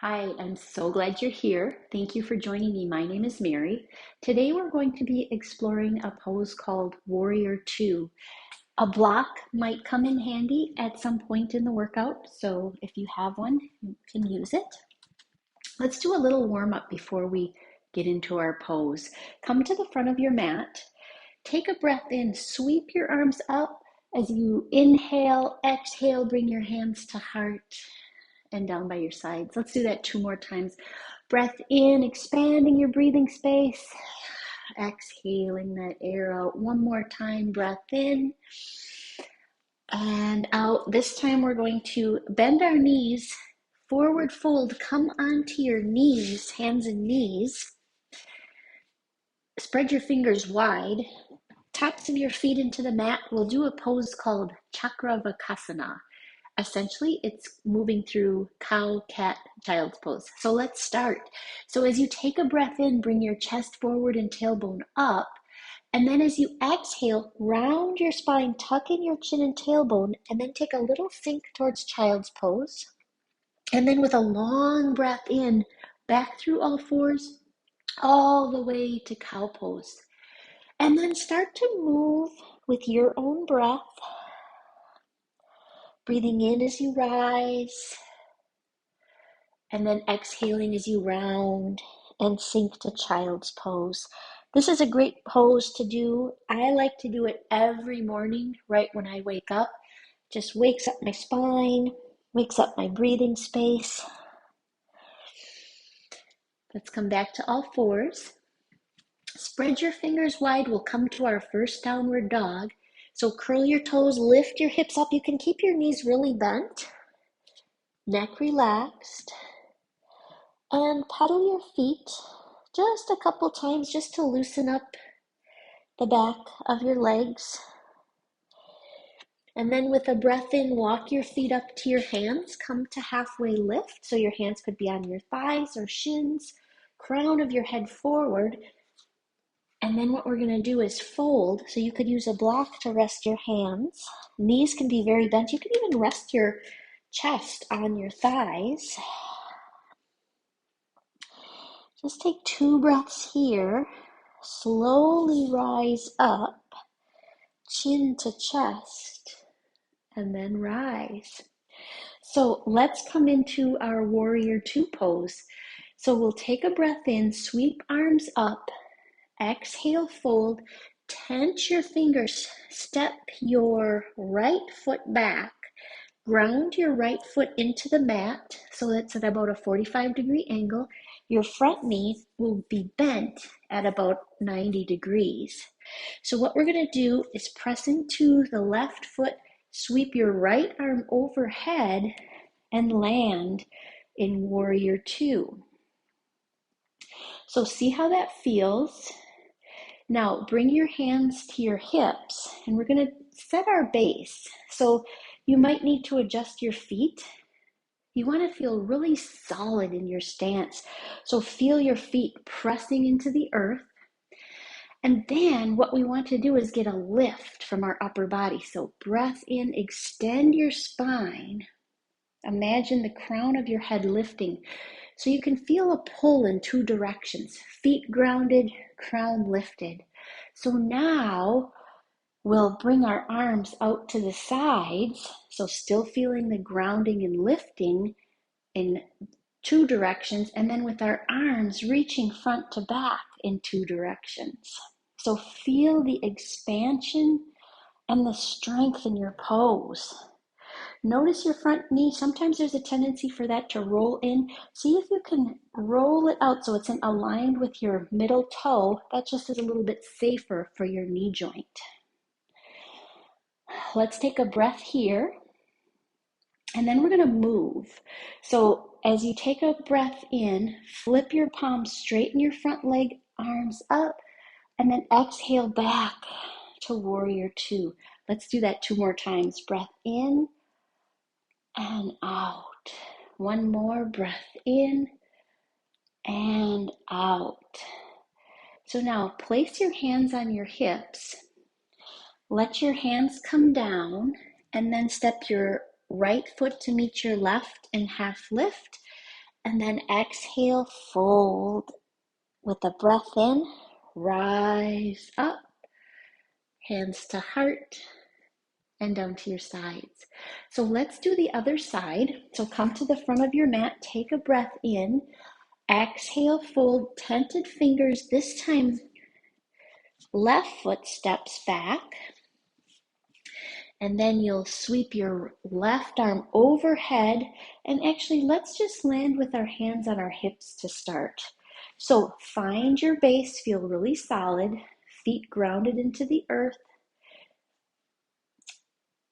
Hi, I'm so glad you're here. Thank you for joining me. My name is Mary. Today we're going to be exploring a pose called Warrior Two. A block might come in handy at some point in the workout, so if you have one, you can use it. Let's do a little warm up before we get into our pose. Come to the front of your mat. Take a breath in, sweep your arms up as you inhale, exhale, bring your hands to heart and down by your sides. Let's do that 2 more times. Breath in, expanding your breathing space. Exhaling that air out 1 more time. Breath in and out. This time we're going to bend our knees, forward fold, come onto your knees, hands and knees. Spread your fingers wide. Tops of your feet into the mat. We'll do a pose called Chakravakasana. Essentially, it's moving through cow, cat, child's pose. So let's start. So as you take a breath in, bring your chest forward and tailbone up. And then as you exhale, round your spine, tuck in your chin and tailbone, and then take a little sink towards child's pose. And then with a long breath in, back through all fours, all the way to cow pose. And then start to move with your own breath. Breathing in as you rise, and then exhaling as you round and sink to child's pose. This is a great pose to do. I like to do it every morning right when I wake up. Just wakes up my spine, wakes up my breathing space. Let's come back to all fours. Spread your fingers wide. We'll come to our first downward dog. So curl your toes, lift your hips up. You can keep your knees really bent, neck relaxed. And pedal your feet just a couple times just to loosen up the back of your legs. And then with a breath in, walk your feet up to your hands. Come to halfway lift. So your hands could be on your thighs or shins. Crown of your head forward. And then what we're going to do is fold. So you could use a block to rest your hands. Knees can be very bent. You can even rest your chest on your thighs. Just take 2 breaths here. Slowly rise up, chin to chest, and then rise. So let's come into our Warrior Two pose. So we'll take a breath in, sweep arms up, exhale, fold, tense your fingers, step your right foot back, ground your right foot into the mat, so that's at about a 45-degree angle. Your front knee will be bent at about 90 degrees. So what we're going to do is press into the left foot, sweep your right arm overhead, and land in Warrior Two. So see how that feels. Now bring your hands to your hips, and we're going to set our base. So you might need to adjust your feet. You want to feel really solid in your stance. So feel your feet pressing into the earth. And then what we want to do is get a lift from our upper body. So breath in, extend your spine. Imagine the crown of your head lifting. So you can feel a pull in 2 directions. Feet grounded, crown lifted. So now we'll bring our arms out to the sides. So still feeling the grounding and lifting in 2 directions, and then with our arms reaching front to back in 2 directions. So feel the expansion and the strength in your pose. Notice your front knee. Sometimes there's a tendency for that to roll in. See if you can roll it out so it's aligned with your middle toe. That just is a little bit safer for your knee joint. Let's take a breath here. And then we're going to move. So as you take a breath in, flip your palms, straighten your front leg, arms up, and then exhale back to Warrior Two. Let's do that 2 more times. Breath in and out. 1 more breath in and out. So now place your hands on your hips. Let your hands come down, and then step your right foot to meet your left and half lift, And then exhale, fold with a breath in, rise up, hands to heart, and down to your sides. So let's do the other side. So come to the front of your mat, take a breath in, exhale, fold, tented fingers. This time, left foot steps back, and then you'll sweep your left arm overhead, and actually let's just land with our hands on our hips to start. So find your base, feel really solid, feet grounded into the earth.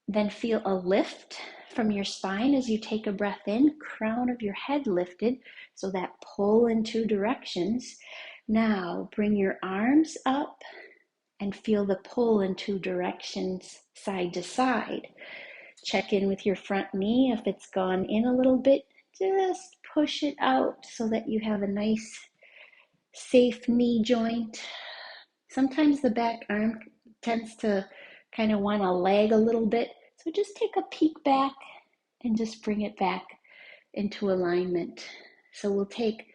Then feel a lift from your spine as you take a breath in, crown of your head lifted, so that pull in two directions. Now bring your arms up and feel the pull in two directions, side to side. Check in with your front knee. If it's gone in a little bit, just push it out so that you have a nice, safe knee joint. Sometimes the back arm tends to kind of want to lag a little bit. So just take a peek back and just bring it back into alignment. So we'll take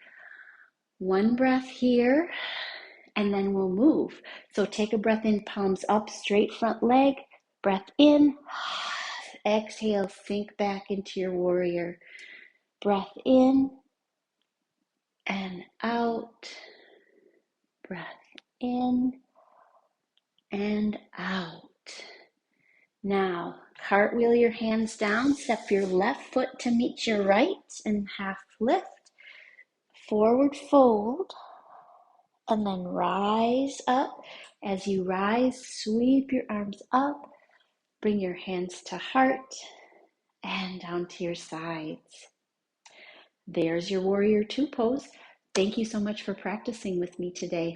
one breath here and then we'll move. So take a breath in, palms up, straight front leg, breath in, exhale, sink back into your warrior. Breath in and out, breath in and out. Now, cartwheel your hands down, step your left foot to meet your right and half lift, forward fold, and then rise up. As you rise, sweep your arms up, bring your hands to heart and down to your sides. There's your warrior two pose. Thank you so much for practicing with me today.